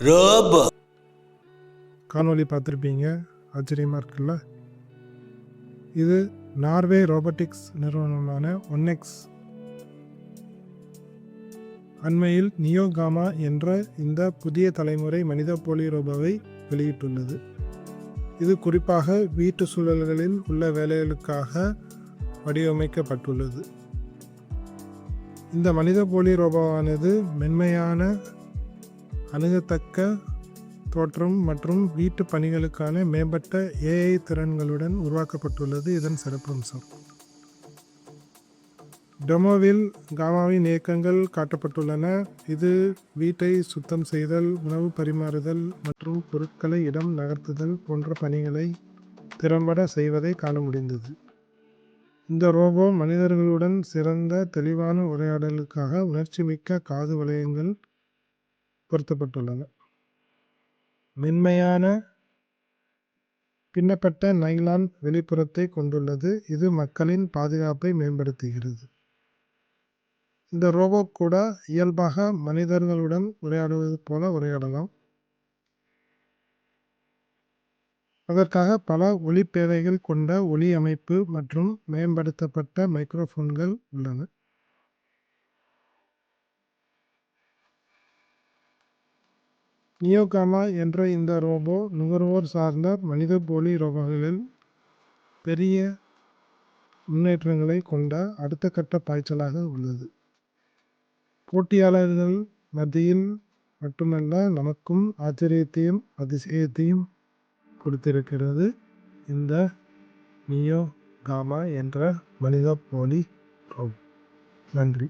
Robot காணொளி பார்த்துருப்பீங்க. ஆச்சரியமாக இருக்குல்ல. இது நார்வே ரோபோட்டிக்ஸ் நிறுவனமான ஒன்னெக்ஸ் அண்மையில் நியோகாமா என்ற இந்த புதிய தலைமுறை மனித போலி ரோபோவை வெளியிட்டுள்ளது. இது குறிப்பாக வீட்டு சூழல்களில் உள்ள வேலைகளுக்காக வடிவமைக்கப்பட்டுள்ளது. இந்த மனித போலி ரோபோவானது மென்மையான, அணுகத்தக்க தோற்றம் மற்றும் வீட்டு பணிகளுக்கான மேம்பட்ட AI திறன்களுடன் உருவாக்கப்பட்டுள்ளது. இதன் சிறப்பம்சம் டெமோவில் காமாவின் இயக்கங்கள் காட்டப்பட்டுள்ளன. இது வீட்டை சுத்தம் செய்தல், உணவு பரிமாறுதல் மற்றும் பொருட்களை இடம் நகர்த்துதல் போன்ற பணிகளை திறம்பட செய்வதை காண முடிந்தது. இந்த ரோபோ மனிதர்களுடன் சிறந்த தெளிவான உரையாடலுக்காக உணர்ச்சிமிக்க காது வளையங்கள் பொருத்தப்பட்டுள்ளன. மென்மையான பின்னப்பட்ட நைலான் வெளிப்புறத்தை கொண்டுள்ளது. இது மக்களின் பாதுகாப்பை மேம்படுத்துகிறது. இந்த ரோபோ கூட இயல்பாக மனிதர்களுடன் உரையாடுவது போல உரையாடலாம். அதற்காக பல ஒலிப்பேழைகள் கொண்ட ஒலி அமைப்பு மற்றும் மேம்படுத்தப்பட்ட மைக்ரோஃபோன்கள் உள்ளன. நியோகாமா என்ற இந்த ரோபோ நுகர்வோர் சார்ந்த மனித போலி ரோபோகளில் பெரிய முன்னேற்றங்களை கொண்ட அடுத்த கட்ட பாய்ச்சலாக உள்ளது. போட்டியாளர்கள் மத்தியில் மட்டுமல்ல, நமக்கும் ஆச்சரியத்தையும் அதிசயத்தையும் கொடுத்திருக்கிறது இந்த நியோகாமா என்ற மனித போலி ரோபோ. நன்றி.